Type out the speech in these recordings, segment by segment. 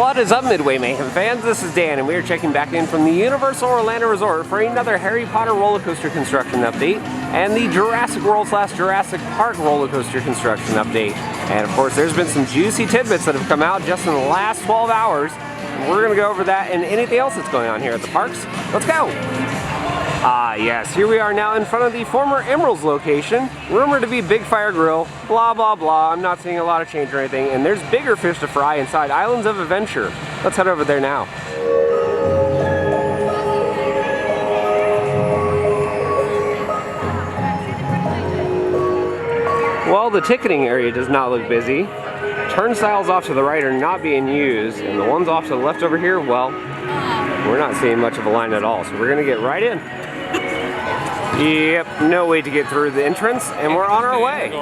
What is up, Midway Mayhem fans? This is Dan, and we are checking back in from the Universal Orlando Resort for another Harry Potter roller coaster construction update and the Jurassic World / Jurassic Park roller coaster construction update. And of course, there's been some juicy tidbits that have come out just in the last 12 hours. We're going to go over that and anything else that's going on here at the parks. Let's go! Ah yes, here we are now in front of the former Emerald's location, rumored to be Big Fire Grill, blah blah blah. I'm not seeing a lot of change or anything, and there's bigger fish to fry inside Islands of Adventure. Let's head over there now. Well, the ticketing area does not look busy. Turnstiles off to the right are not being used, and the ones off to the left over here, well, we're not seeing much of a line at all, so we're gonna get right in. Yep, no way to get through the entrance, and we're on our way.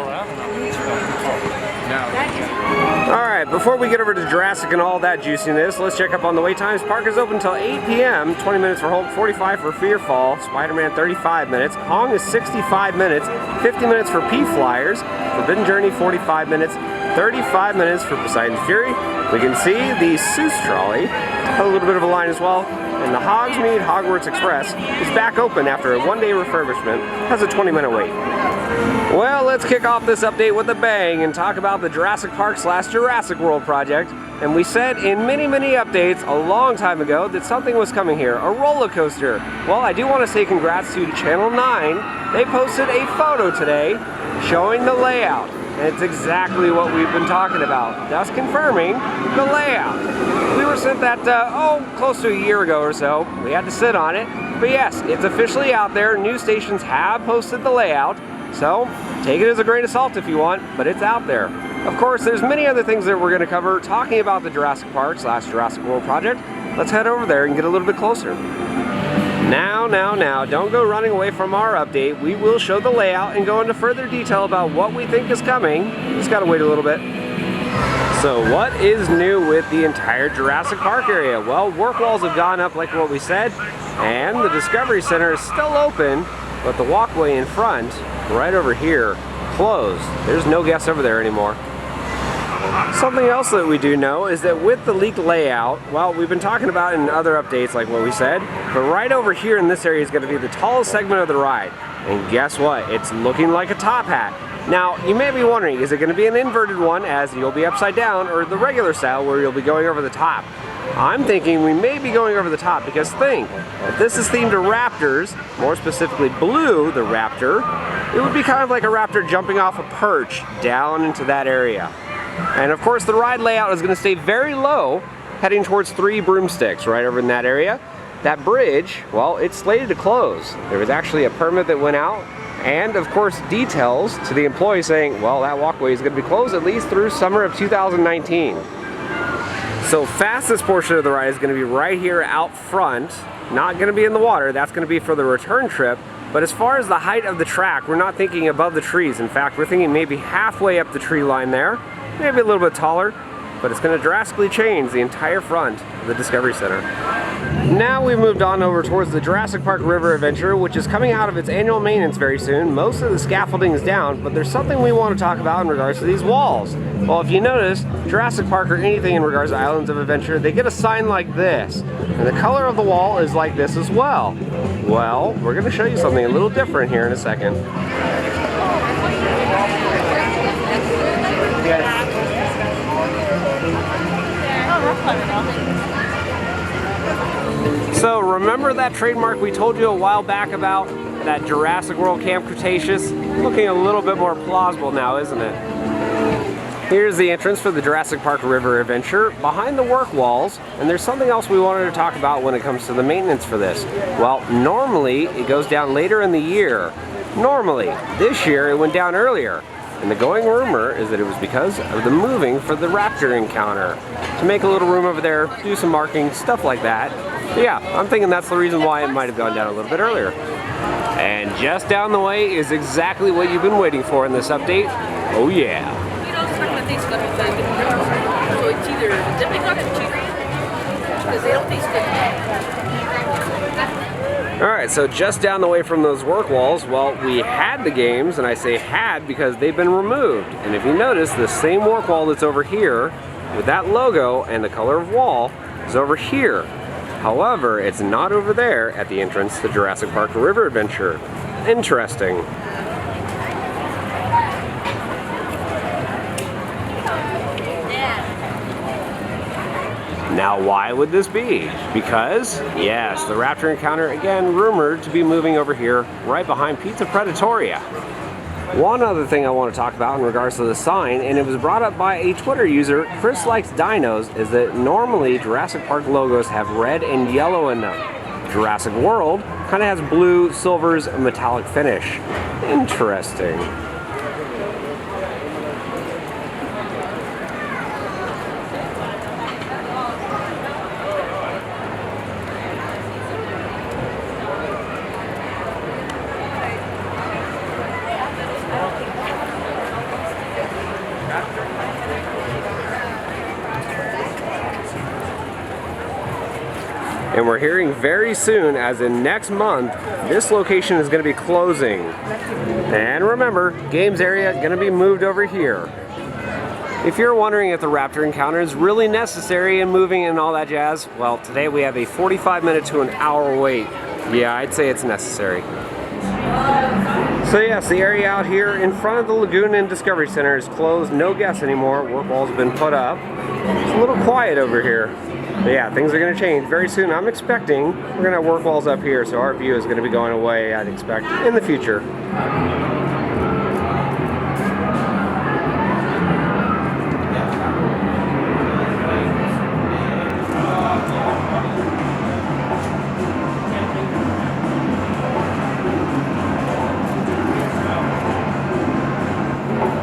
Alright, before we get over to Jurassic and all that juiciness, let's check up on the wait times. Park is open until 8 p.m., 20 minutes for Hulk, 45 for Fearfall, Spider-Man 35 minutes, Hong is 65 minutes, 50 minutes for P-Flyers, Forbidden Journey 45 minutes, 35 minutes for Poseidon's Fury. We can see the Seuss trolley, a little bit of a line as well. And the Hogsmeade Hogwarts Express is back open after a one-day refurbishment, has a 20-minute wait. Well, let's kick off this update with a bang and talk about the Jurassic Park / Jurassic World project. And we said in many updates a long time ago that something was coming here, a roller coaster. Well, I do want to say congrats to Channel 9. They posted a photo today showing the layout. And it's exactly what we've been talking about, thus confirming the layout. We were sent that, close to a year ago or so. We had to sit on it. But yes, it's officially out there. News stations have posted the layout. So, take it as a grain of salt if you want, but it's out there. Of course, there's many other things that we're going to cover talking about the Jurassic Park / Jurassic World project. Let's head over there and get a little bit closer. Now, don't go running away from our update. We will show the layout and go into further detail about what we think is coming. Just gotta wait a little bit. So what is new with the entire Jurassic Park area? Well, work walls have gone up like what we said, and the Discovery Center is still open, but the walkway in front, right over here, closed. There's no guests over there anymore. Something else that we do know is that with the leaked layout, well, we've been talking about in other updates like what we said, but right over here in this area is going to be the tallest segment of the ride. And guess what? It's looking like a top hat. Now, you may be wondering, is it going to be an inverted one as you'll be upside down, or the regular style where you'll be going over the top? I'm thinking we may be going over the top because think, if this is themed to raptors, more specifically Blue, the raptor, it would be kind of like a raptor jumping off a perch down into that area. And of course the ride layout is going to stay very low, heading towards 3 broomsticks right over in that area. That bridge, well, it's slated to close. There was actually a permit that went out, and of course details to the employee saying, well, that walkway is going to be closed at least through summer of 2019. So fastest portion of the ride is going to be right here out front, not going to be in the water. That's going to be for the return trip. But as far as the height of the track, we're not thinking above the trees. In fact, we're thinking maybe halfway up the tree line there, maybe a little bit taller, but it's going to drastically change the entire front of the Discovery Center. Now we've moved on over towards the Jurassic Park River Adventure, which is coming out of its annual maintenance very soon. Most of the scaffolding is down, but there's something we want to talk about in regards to these walls. Well, if you notice, Jurassic Park or anything in regards to Islands of Adventure, they get a sign like this. And the color of the wall is like this as well. Well, we're going to show you something a little different here in a second. So remember that trademark we told you a while back about? That Jurassic World Camp Cretaceous? Looking a little bit more plausible now, isn't it? Here's the entrance for the Jurassic Park River Adventure behind the work walls, and there's something else we wanted to talk about when it comes to the maintenance for this. Well, normally it goes down later in the year. Normally. This year it went down earlier. And the going rumor is that it was because of the moving for the raptor encounter. To make a little room over there, do some marking, stuff like that. But yeah, I'm thinking that's the reason why it might have gone down a little bit earlier. And just down the way is exactly what you've been waiting for in this update. Oh yeah. So it's either dipping up or cheese because they don't taste good. Alright, so just down the way from those work walls, well, we had the games, and I say had because they've been removed. And if you notice, the same work wall that's over here with that logo and the color of wall is over here. However, it's not over there at the entrance to Jurassic Park River Adventure. Interesting. Now, why would this be? Because, yes, the Raptor Encounter, again, rumored to be moving over here right behind Pizza Predatoria. One other thing I want to talk about in regards to the sign, and it was brought up by a Twitter user, Chris Likes Dinos, is that normally Jurassic Park logos have red and yellow in them. Jurassic World kind of has blue, silvers, and metallic finish. Interesting. And we're hearing very soon, as in next month, this location is going to be closing. And remember, games area going to be moved over here. If you're wondering if the Raptor Encounter is really necessary and moving and all that jazz, well, today we have a 45-minute to an hour wait. Yeah, I'd say it's necessary. So yes, the area out here in front of the Lagoon and Discovery Center is closed. No guests anymore. Work walls have been put up. It's a little quiet over here. But yeah, things are going to change very soon. I'm expecting we're going to have work walls up here, so our view is going to be going away, I'd expect, in the future.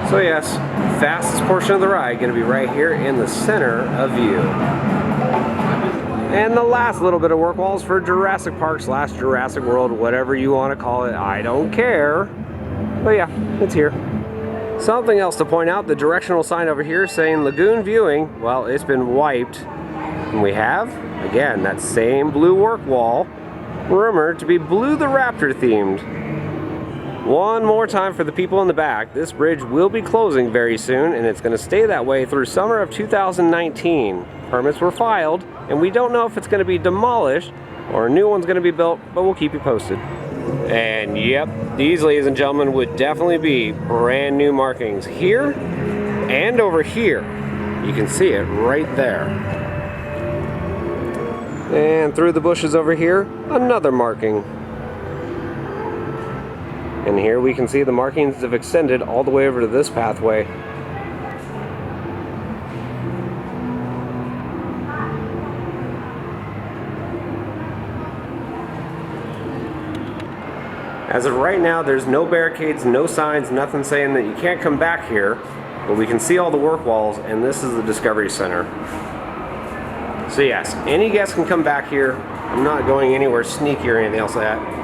So yes, fastest portion of the ride going to be right here in the center of view. And the last little bit of work walls for Jurassic Park / Jurassic World, whatever you want to call it, I don't care. But yeah, it's here. Something else to point out, the directional sign over here saying Lagoon Viewing, well, it's been wiped. And we have, again, that same blue work wall, rumored to be Blue the Raptor themed. One more time for the people in the back, this bridge will be closing very soon, and it's going to stay that way through summer of 2019. Permits were filed, and we don't know if it's going to be demolished or a new one's going to be built, but we'll keep you posted. And yep, these, ladies and gentlemen, would definitely be brand new markings here and over here. You can see it right there. And through the bushes over here, another marking. And here we can see the markings have extended all the way over to this pathway. As of right now, there's no barricades, no signs, nothing saying that you can't come back here, but we can see all the work walls, and this is the Discovery Center. So yes, any guest can come back here. I'm not going anywhere sneaky or anything else like that.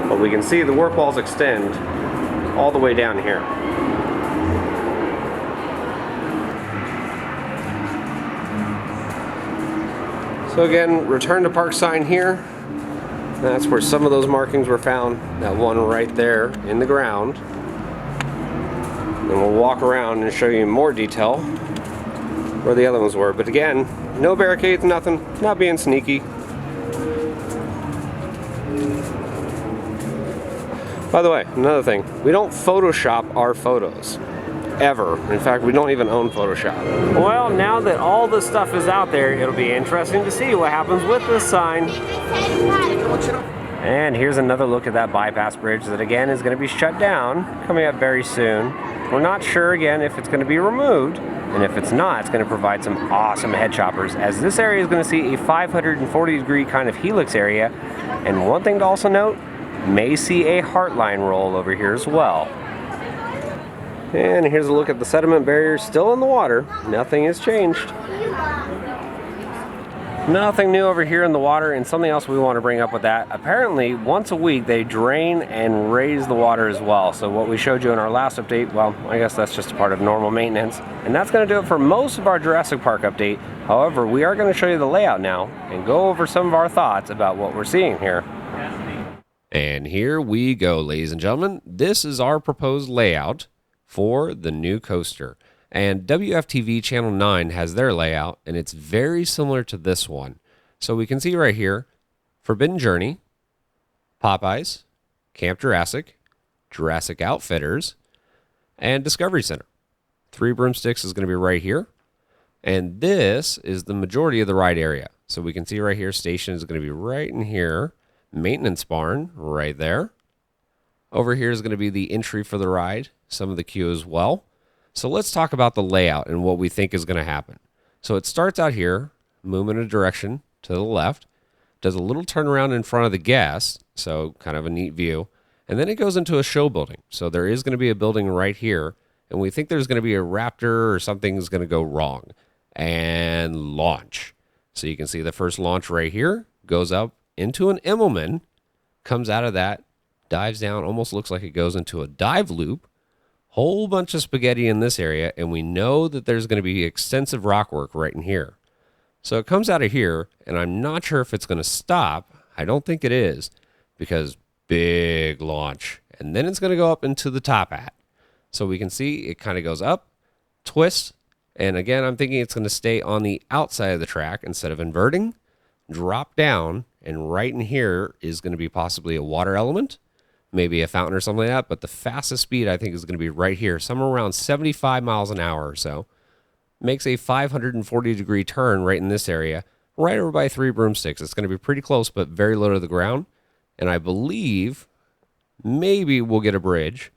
But we can see the work walls extend all the way down here. So again, return to park sign here. That's where some of those markings were found. That one right there in the ground. Then we'll walk around and show you more detail where the other ones were. But again, no barricades, nothing, not being sneaky. By the way, another thing, we don't Photoshop our photos. Ever. In fact, we don't even own Photoshop. Well, now that all this stuff is out there, it'll be interesting to see what happens with this sign. And here's another look at that bypass bridge that again is going to be shut down, coming up very soon. We're not sure again if it's going to be removed, and if it's not, it's going to provide some awesome head choppers, as this area is going to see a 540-degree kind of helix area. And one thing to also note, may see a heartline roll over here as well. And here's a look at the sediment barrier still in the water. Nothing has changed. Nothing new over here in the water, and something else we want to bring up with that. Apparently, once a week they drain and raise the water as well. So what we showed you in our last update, well, I guess that's just a part of normal maintenance. And that's going to do it for most of our Jurassic Park update. However, we are going to show you the layout now and go over some of our thoughts about what we're seeing here. And here we go, ladies and gentlemen. This is our proposed layout for the new coaster. And WFTV Channel 9 has their layout, and it's very similar to this one. So we can see right here, Forbidden Journey, Popeyes, Camp Jurassic, Jurassic Outfitters, and Discovery Center. Three Broomsticks is going to be right here. And this is the majority of the ride area. So we can see right here, station is going to be right in here. Maintenance barn right there. Over here is going to be the entry for the ride, some of the queue as well. So let's talk about the layout and what we think is going to happen. So it starts out here, moving in a direction to the left, does a little turnaround in front of the guests, so kind of a neat view, and then it goes into a show building. So there is going to be a building right here, and we think there's going to be a raptor or something's going to go wrong, and launch. So you can see the first launch right here, goes up into an Immelman, comes out of that, dives down, almost looks like it goes into a dive loop. Whole bunch of spaghetti in this area, and we know that there's going to be extensive rock work right in here. So it comes out of here, and I'm not sure if it's going to stop. I don't think it is, because big launch. And then it's going to go up into the top hat. So we can see it kind of goes up, twists, and again, I'm thinking it's going to stay on the outside of the track instead of inverting, drop down, and right in here is going to be possibly a water element, maybe a fountain or something like that, but the fastest speed I think is going to be right here, somewhere around 75 miles an hour or so. Makes a 540-degree turn right in this area, right over by Three Broomsticks. It's going to be pretty close, but very low to the ground. And I believe maybe we'll get a bridge,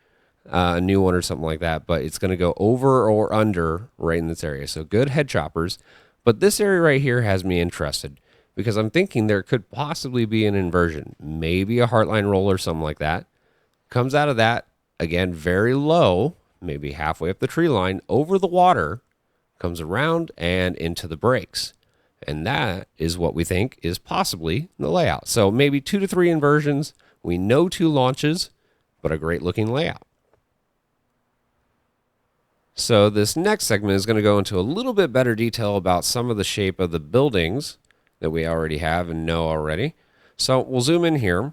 a new one or something like that, but it's going to go over or under right in this area. So good head choppers. But this area right here has me interested, because I'm thinking there could possibly be an inversion, maybe a Heartline roll or something like that. Comes out of that, again, very low, maybe halfway up the tree line, over the water, comes around and into the brakes. And that is what we think is possibly the layout. So maybe 2 to 3 inversions. We know 2 launches, but a great looking layout. So this next segment is going to go into a little bit better detail about some of the shape of the buildings that we already have and know already. So we'll zoom in here,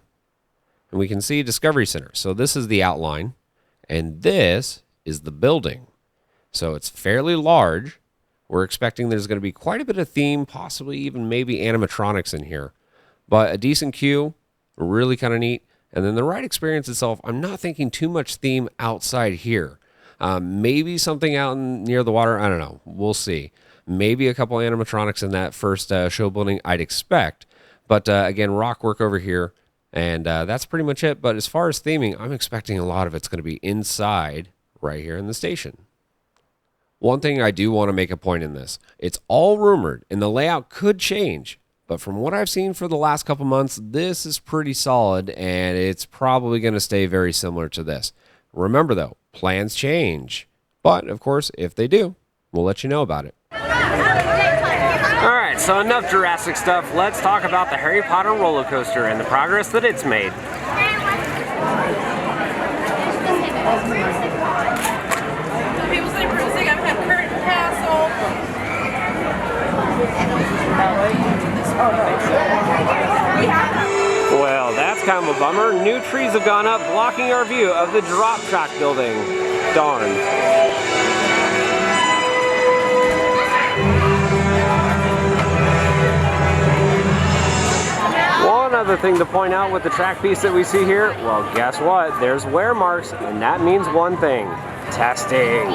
and we can see Discovery Center. So this is the outline, and this is the building. So it's fairly large. We're expecting there's going to be quite a bit of theme, possibly even maybe animatronics in here. But a decent queue, really kind of neat. And then the ride experience itself, I'm not thinking too much theme outside here. Maybe something out near the water, I don't know. We'll see. Maybe a couple animatronics in that first show building, I'd expect. But again, rock work over here, and that's pretty much it. But as far as theming, I'm expecting a lot of it's going to be inside right here in the station. One thing I do want to make a point in this, it's all rumored, and the layout could change. But from what I've seen for the last couple months, this is pretty solid, and it's probably going to stay very similar to this. Remember, though, plans change. But, of course, if they do, we'll let you know about it. Alright, so enough Jurassic stuff. Let's talk about the Harry Potter roller coaster and the progress that it's made. People say bruising, I've had curtain castle. Well, that's kind of a bummer. New trees have gone up, blocking our view of the drop track building. Darn. One other thing to point out with the track piece that we see here, well, guess what? There's wear marks, and that means one thing: testing.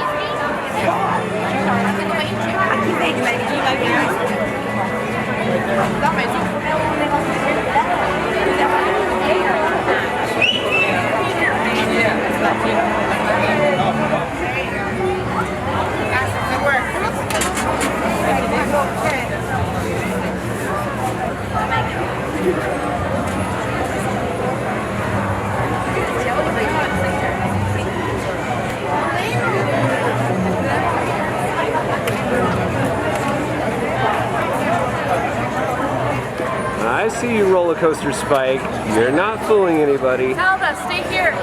I see you, roller coaster Spike. You're not fooling anybody. Zelda, stay here.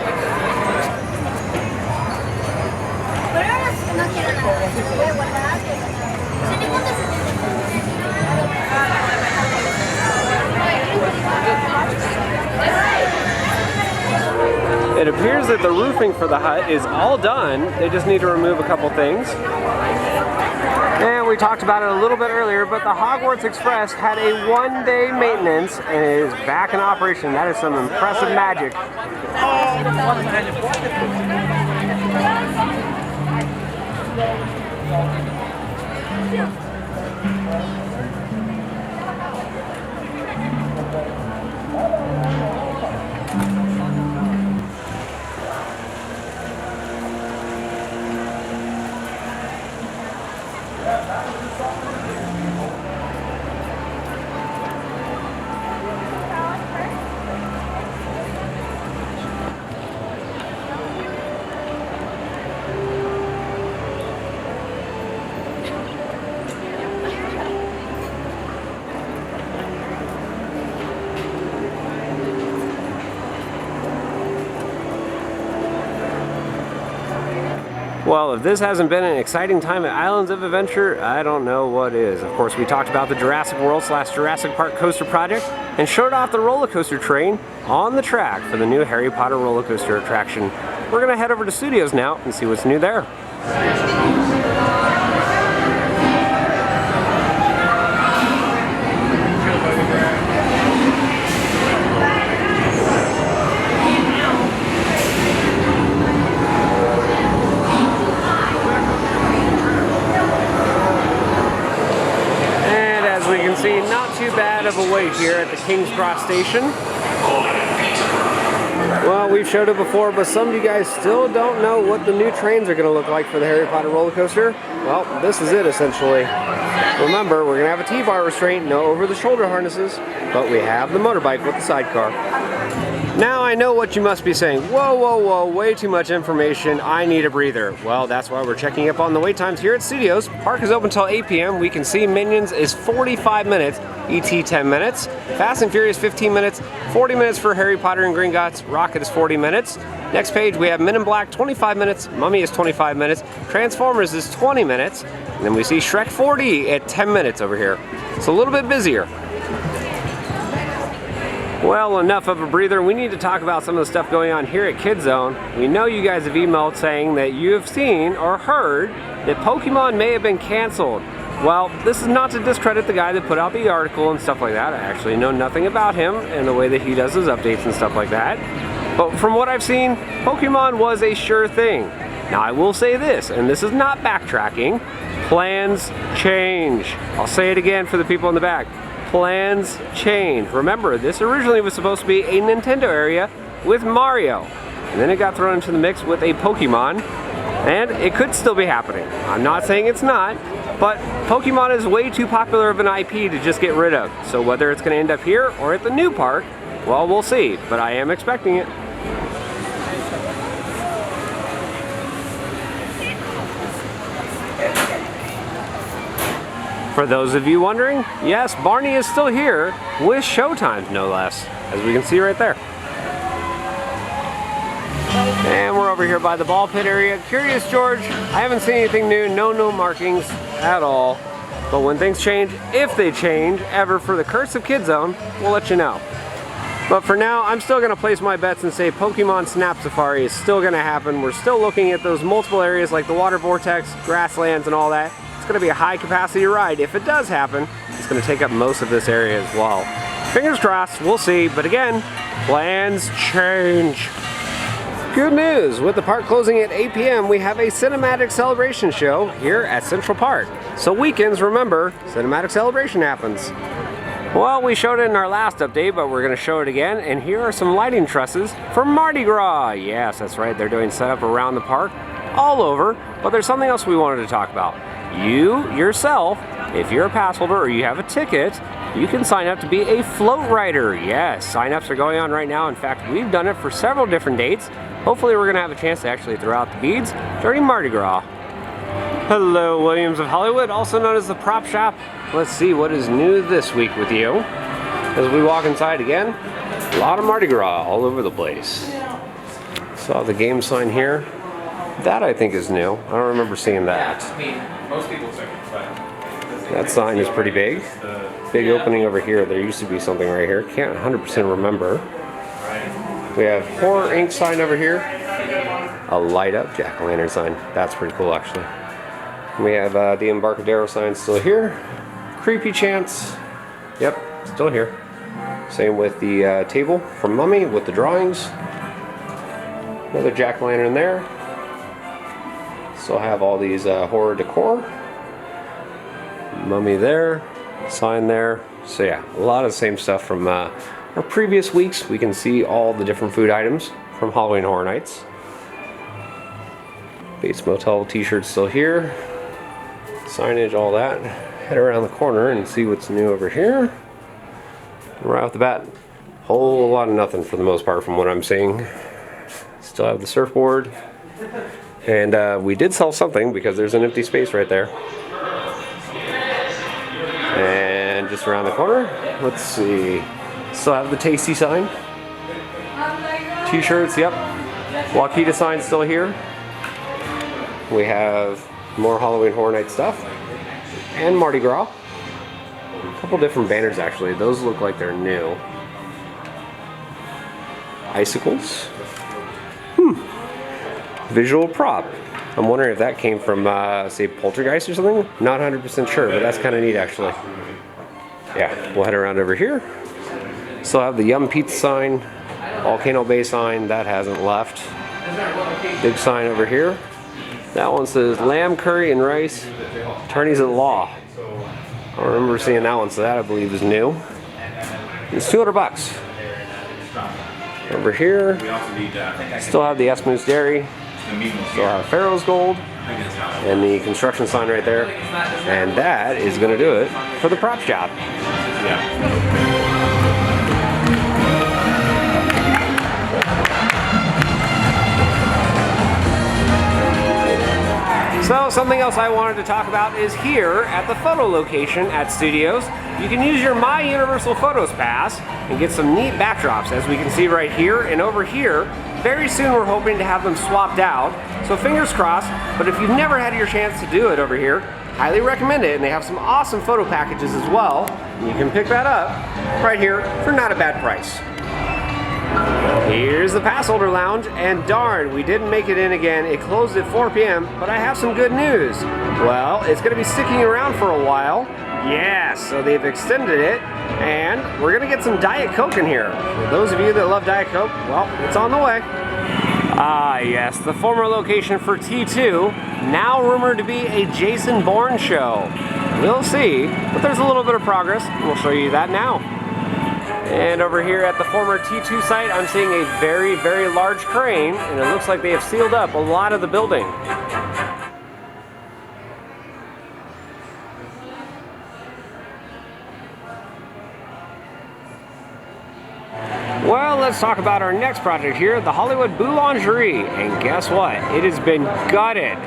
It appears that the roofing for the hut is all done. They just need to remove a couple things. And we talked about it a little bit earlier, but the Hogwarts Express had a one-day maintenance and it is back in operation. That is some impressive magic. Well, if this hasn't been an exciting time at Islands of Adventure, I don't know what is. Of course, we talked about the Jurassic World / Jurassic Park coaster project and showed off the roller coaster train on the track for the new Harry Potter roller coaster attraction. We're going to head over to Studios now and see what's new there. See, not too bad of a wait here at the Gras station. Well, we've showed it before, but some of you guys still don't know what the new trains are going to look like for the Harry Potter roller coaster. Well, this is it essentially. Remember, we're going to have a T-bar restraint, no over-the-shoulder harnesses, but we have the motorbike with the sidecar. Now I know what you must be saying. Whoa, whoa, whoa, way too much information. I need a breather. Well, that's why we're checking up on the wait times here at Studios. Park is open until 8 p.m. We can see Minions is 45 minutes, E.T. 10 minutes, Fast and Furious 15 minutes, 40 minutes for Harry Potter and Gringotts, Rocket is 40 minutes. Next page we have Men in Black 25 minutes, Mummy is 25 minutes, Transformers is 20 minutes, and then we see Shrek 40 at 10 minutes over here. It's a little bit busier. Well, enough of a breather. We need to talk about some of the stuff going on here at Kid Zone. We know you guys have emailed saying that you have seen or heard that Pokemon may have been canceled. Well, this is not to discredit the guy that put out the article and stuff like that. I actually know nothing about him and the way that he does his updates and stuff like that. But from what I've seen, Pokemon was a sure thing. Now, I will say this, and this is not backtracking, plans change. I'll say it again for the people in the back. Plans change. Remember, this originally was supposed to be a Nintendo area with Mario, and then it got thrown into the mix with a Pokemon, and it could still be happening. I'm not saying it's not, but Pokemon is way too popular of an IP to just get rid of. So whether it's going to end up here or at the new park, well, we'll see, but I am expecting it. For those of you wondering, yes, Barney is still here with showtimes, no less, as we can see right there. And we're over here by the ball pit area. Curious George, I haven't seen anything new, no markings at all. But when things change, if they change ever for the Curse of Kid Zone, we'll let you know. But for now, I'm still going to place my bets and say Pokemon Snap Safari is still going to happen. We're still looking at those multiple areas like the Water Vortex, Grasslands, and all that. It's going to be a high capacity ride. If it does happen, it's going to take up most of this area as well. Fingers crossed, we'll see. But again, plans change. Good news, with the park closing at 8 p.m., we have a cinematic celebration show here at Central Park. So weekends, remember, cinematic celebration happens. Well, we showed it in our last update, but we're going to show it again. And here are some lighting trusses for Mardi Gras. Yes, that's right. They're doing setup around the park, all over. But there's something else we wanted to talk about. You, yourself, if you're a pass holder or you have a ticket, you can sign up to be a float rider. Yes, sign-ups are going on right now. In fact, we've done it for several different dates. Hopefully we're going to have a chance to actually throw out the beads during Mardi Gras. Hello, Williams of Hollywood, also known as the Prop Shop. Let's see what is new this week with you. As we walk inside again, a lot of Mardi Gras all over the place. Saw the game sign here. That I think is new. I don't remember seeing that. Most people think that sign is pretty big. Big opening over here. There used to be something right here. Can't 100% remember. We have Horror Inc. sign over here. A light up jack-o'-lantern sign. That's pretty cool actually. We have the Embarcadero sign still here. Creepy Chance, yep, still here. Same with the table from Mummy with the drawings. Another jack-o'-lantern there. Still have all these horror decor. Mummy there, sign there. So yeah, a lot of the same stuff from our previous weeks. We can see all the different food items from Halloween Horror Nights. Bates Motel t-shirts still here. Signage, all that. Head around the corner and see what's new over here. Right off the bat, whole lot of nothing for the most part from what I'm seeing. Still have the surfboard. And we did sell something because there's an empty space right there. And just around the corner, let's see. Still have the Tasty sign. T-shirts, yep. Wakita sign still here. We have more Halloween Horror Night stuff. And Mardi Gras. A couple different banners actually. Those look like they're new. Icicles. Visual prop. I'm wondering if that came from, say, Poltergeist or something? Not 100% sure, but that's kind of neat actually. Yeah, we'll head around over here. Still have the Yum Pizza sign. Volcano Bay sign. That hasn't left. Big sign over here. That one says lamb curry and rice. Attorneys at law. I don't remember seeing that one, so that I believe is new. It's $200. Over here, still have the Esmoose Dairy. Still have Pharaoh's Gold. And the construction sign right there. And that is going to do it for the prop shop. So something else I wanted to talk about is here at the photo location at Studios. You can use your My Universal Photos Pass and get some neat backdrops, as we can see right here and over here. Very soon we're hoping to have them swapped out, so fingers crossed. But if you've never had your chance to do it over here, highly recommend it, and they have some awesome photo packages as well. You can pick that up right here for not a bad price. Here's the pass holder lounge, and darn, we didn't make it in again. It closed at 4 p.m., but I have some good news. Well, it's going to be sticking around for a while. Yes, so they've extended it, and we're going to get some Diet Coke in here. For those of you that love Diet Coke, well, it's on the way. Ah, yes, the former location for T2, now rumored to be a Jason Bourne show. We'll see, but there's a little bit of progress. We'll show you that now. And over here at the former T2 site, I'm seeing a very, very large crane, and it looks like they have sealed up a lot of the building. Well, let's talk about our next project here, the Hollywood Boulangerie. And guess what? It has been gutted.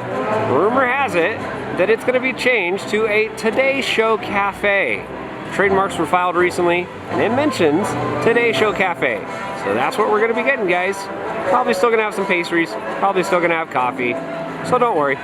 Rumor has it that it's going to be changed to a Today Show Cafe. Trademarks were filed recently, and it mentions Today Show Cafe. So that's what we're going to be getting, guys. Probably still going to have some pastries, probably still going to have coffee, so don't worry.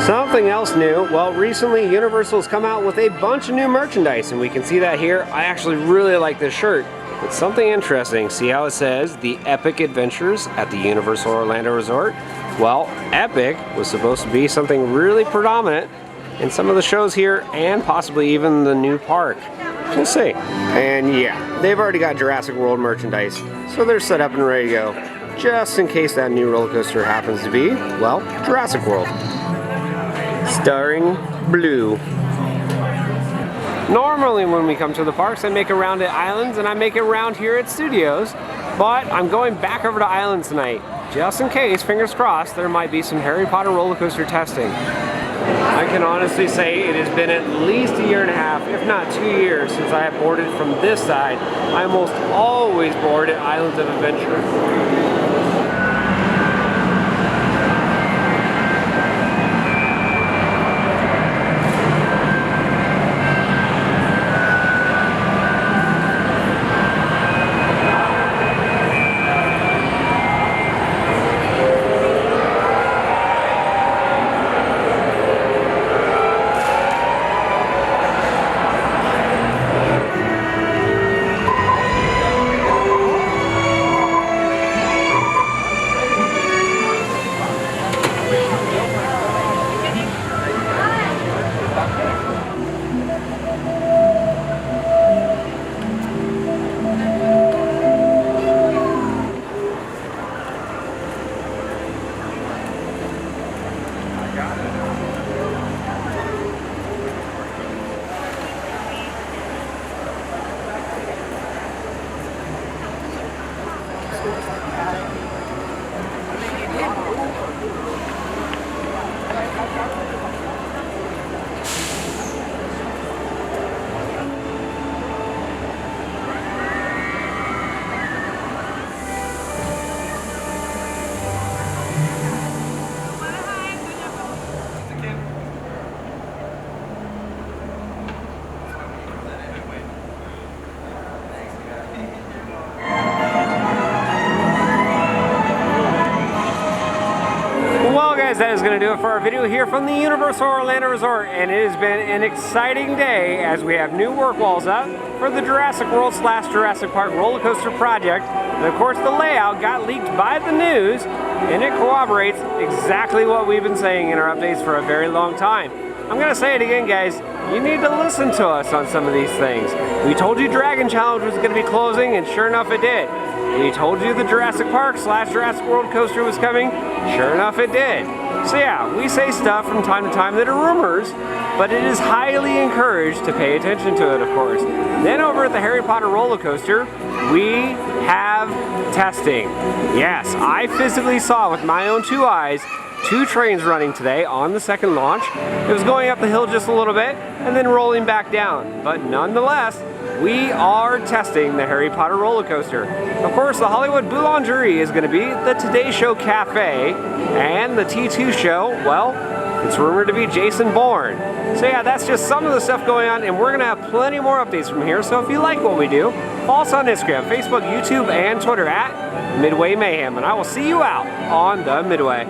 Something else new, well, recently Universal's come out with a bunch of new merchandise, and we can see that here. I actually really like this shirt. It's something interesting. See how it says the Epic Adventures at the Universal Orlando Resort? Well, Epic was supposed to be something really predominant in some of the shows here, and possibly even the new park. We'll see. And yeah, they've already got Jurassic World merchandise, so they're set up and ready to go, just in case that new roller coaster happens to be, well, Jurassic World. Starring Blue. Normally when we come to the parks, I make a round at Islands and I make a round here at Studios, but I'm going back over to Islands tonight, just in case, fingers crossed, there might be some Harry Potter roller coaster testing. I can honestly say it has been at least a year and a half, if not 2 years, since I have boarded from this side. I almost always board at Islands of Adventure. Well guys, that is going to do it for our video here from the Universal Orlando Resort, and it has been an exciting day as we have new work walls up for the Jurassic World / Jurassic Park roller coaster project. And of course the layout got leaked by the news, and it corroborates exactly what we've been saying in our updates for a very long time. I'm going to say it again guys, you need to listen to us on some of these things. We told you Dragon Challenge was going to be closing, and sure enough it did. We told you the Jurassic Park / Jurassic World coaster was coming, sure enough it did. So yeah, we say stuff from time to time that are rumors, but it is highly encouraged to pay attention to it, of course. Then over at the Harry Potter roller coaster, we have testing. Yes, I physically saw with my own 2 eyes 2 trains running today on the second launch. It was going up the hill just a little bit and then rolling back down, but nonetheless, we are testing the Harry Potter roller coaster. Of course, the Hollywood Boulangerie is going to be the Today Show Cafe, and the T2 show, well, it's rumored to be Jason Bourne. So yeah, that's just some of the stuff going on, and we're going to have plenty more updates from here. So if you like what we do, follow us on Instagram, Facebook, YouTube, and Twitter at Midway Mayhem, and I will see you out on the Midway.